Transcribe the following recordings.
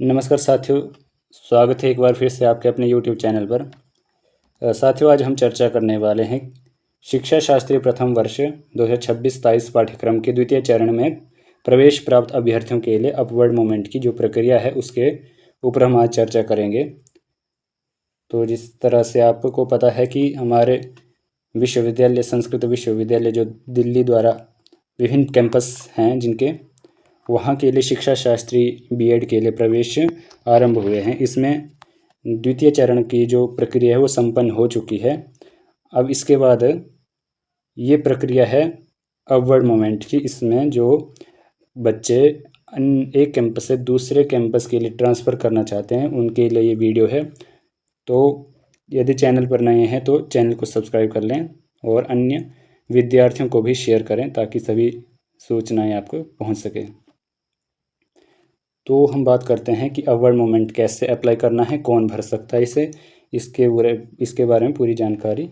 नमस्कार साथियों, स्वागत है एक बार फिर से आपके अपने YouTube चैनल पर। साथियों, आज हम चर्चा करने वाले हैं शिक्षा शास्त्री प्रथम वर्ष 2026-27 पाठ्यक्रम के द्वितीय चरण में प्रवेश प्राप्त अभ्यर्थियों के लिए अपवर्ड मोमेंट की जो प्रक्रिया है उसके ऊपर हम आज चर्चा करेंगे। तो जिस तरह से आपको पता है कि हमारे विश्वविद्यालय, संस्कृत विश्वविद्यालय जो दिल्ली द्वारा विभिन्न कैंपस हैं जिनके, वहाँ के लिए शिक्षा शास्त्री बीएड के लिए प्रवेश आरंभ हुए हैं। इसमें द्वितीय चरण की जो प्रक्रिया है वो संपन्न हो चुकी है। अब इसके बाद ये प्रक्रिया है अपवर्ड मोमेंट की। इसमें जो बच्चे एक कैंपस से दूसरे कैंपस के लिए ट्रांसफ़र करना चाहते हैं उनके लिए ये वीडियो है। तो यदि चैनल पर नए हैं तो चैनल को सब्सक्राइब कर लें और अन्य विद्यार्थियों को भी शेयर करें ताकि सभी सूचनाएं आपको पहुंच सके। तो हम बात करते हैं कि अपवर्ड मोमेंट कैसे अप्लाई करना है, कौन भर सकता है इसे, इसके बारे में पूरी जानकारी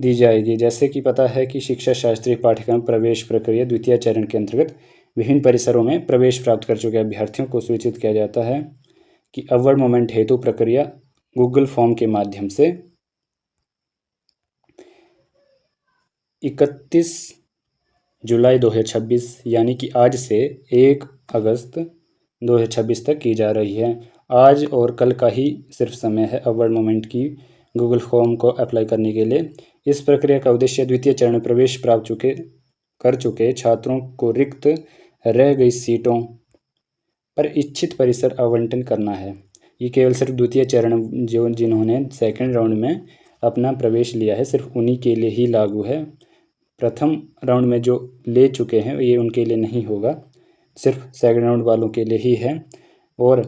दी जाएगी। जैसे कि पता है कि शिक्षा शास्त्री पाठ्यक्रम प्रवेश प्रक्रिया द्वितीय चरण के अंतर्गत विभिन्न परिसरों में प्रवेश प्राप्त कर चुके अभ्यर्थियों को सूचित किया जाता है कि अपवर्ड मोमेंट हेतु प्रक्रिया गूगल फॉर्म के माध्यम से 31 जुलाई 2026 यानी कि आज से 1 अगस्त 2026 तक की जा रही है। आज और कल का ही सिर्फ समय है अपवर्ड मोमेंट की गूगल फॉर्म को अप्लाई करने के लिए। इस प्रक्रिया का उद्देश्य द्वितीय चरण में प्रवेश प्राप्त कर चुके छात्रों को रिक्त रह गई सीटों पर इच्छित परिसर आवंटन करना है। ये केवल सिर्फ द्वितीय चरण जिन्होंने सेकेंड राउंड में अपना प्रवेश लिया है सिर्फ उन्हीं के लिए ही लागू है। प्रथम राउंड में जो ले चुके हैं ये उनके लिए नहीं होगा, सिर्फ सेकंड राउंड वालों के लिए ही है। और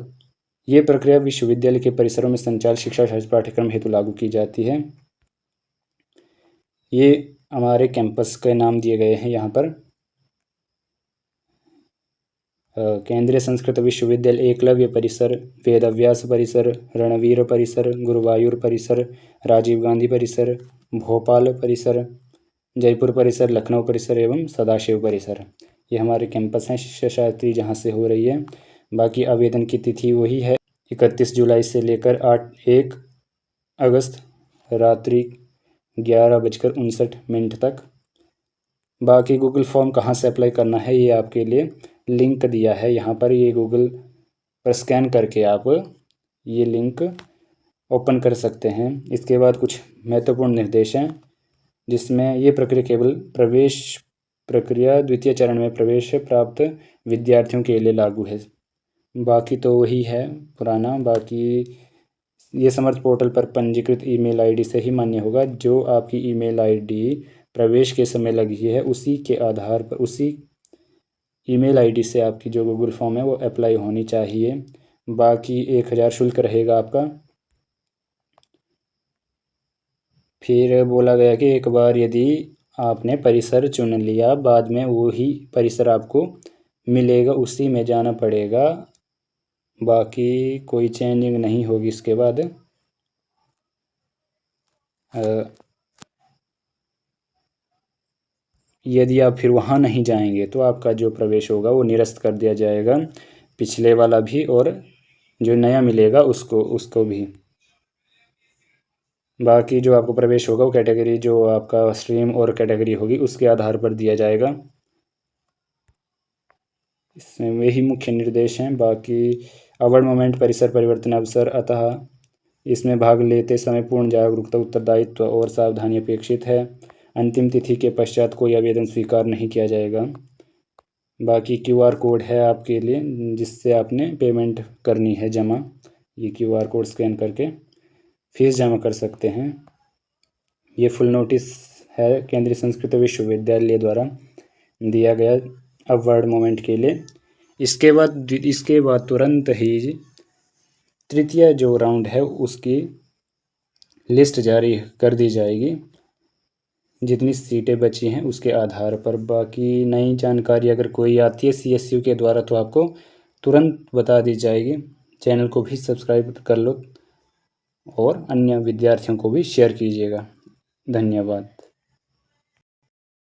ये प्रक्रिया विश्वविद्यालय के परिसरों में संचालित शिक्षा शास्त्र पाठ्यक्रम हेतु लागू की जाती है। ये हमारे कैंपस के नाम दिए गए हैं यहाँ पर। केंद्रीय संस्कृत विश्वविद्यालय एकलव्य परिसर, वेदव्यास परिसर, रणवीर परिसर, गुरुवायूर परिसर, राजीव गांधी परिसर, भोपाल परिसर, जयपुर परिसर, लखनऊ परिसर एवं सदाशिव परिसर। ये हमारे कैंपस हैं शिक्षा शास्त्री जहाँ से हो रही है। बाकी आवेदन की तिथि वही है 31 जुलाई से लेकर 1 अगस्त रात्रि 11:59 तक। बाकी गूगल फॉर्म कहाँ से अप्लाई करना है ये आपके लिए लिंक दिया है यहाँ पर। ये गूगल पर स्कैन करके आप ये लिंक ओपन कर सकते हैं। इसके बाद कुछ महत्वपूर्ण निर्देश हैं जिसमें ये प्रक्रिया केवल प्रवेश प्रक्रिया द्वितीय चरण में प्रवेश प्राप्त विद्यार्थियों के लिए लागू है। बाकी तो वही है पुराना। बाकी ये समर्थ पोर्टल पर पंजीकृत ईमेल आईडी से ही मान्य होगा। जो आपकी ईमेल आईडी प्रवेश के समय लगी है उसी के आधार पर, उसी ईमेल आईडी से आपकी जो गूगल फॉर्म है वो अप्लाई होनी चाहिए। बाकी 1000 शुल्क रहेगा आपका। फिर बोला गया कि एक बार यदि आपने परिसर चुन लिया बाद में वही परिसर आपको मिलेगा, उसी में जाना पड़ेगा। बाकी कोई चेंजिंग नहीं होगी इसके बाद। यदि आप फिर वहाँ नहीं जाएंगे तो आपका जो प्रवेश होगा वो निरस्त कर दिया जाएगा, पिछले वाला भी और जो नया मिलेगा उसको भी। बाकी जो आपको प्रवेश होगा वो कैटेगरी, जो आपका स्ट्रीम और कैटेगरी होगी उसके आधार पर दिया जाएगा। इसमें वही मुख्य निर्देश हैं। बाकी अपवर्ड मोमेंट परिसर परिवर्तन अवसर, अतः इसमें भाग लेते समय पूर्ण जागरूकता, उत्तरदायित्व और सावधानी अपेक्षित है। अंतिम तिथि के पश्चात कोई आवेदन स्वीकार नहीं किया जाएगा। बाकी QR कोड है आपके लिए जिससे आपने पेमेंट करनी है जमा। ये QR कोड स्कैन करके फीस जमा कर सकते हैं। ये फुल नोटिस है केंद्रीय संस्कृत विश्वविद्यालय द्वारा दिया गया अपवर्ड मोमेंट के लिए। इसके बाद तुरंत ही तृतीय जो राउंड है उसकी लिस्ट जारी कर दी जाएगी जितनी सीटें बची हैं उसके आधार पर। बाकी नई जानकारी अगर कोई आती है CSU के द्वारा तो आपको तुरंत बता दी जाएगी। चैनल को भी सब्सक्राइब कर लो और अन्य विद्यार्थियों को भी शेयर कीजिएगा। धन्यवाद।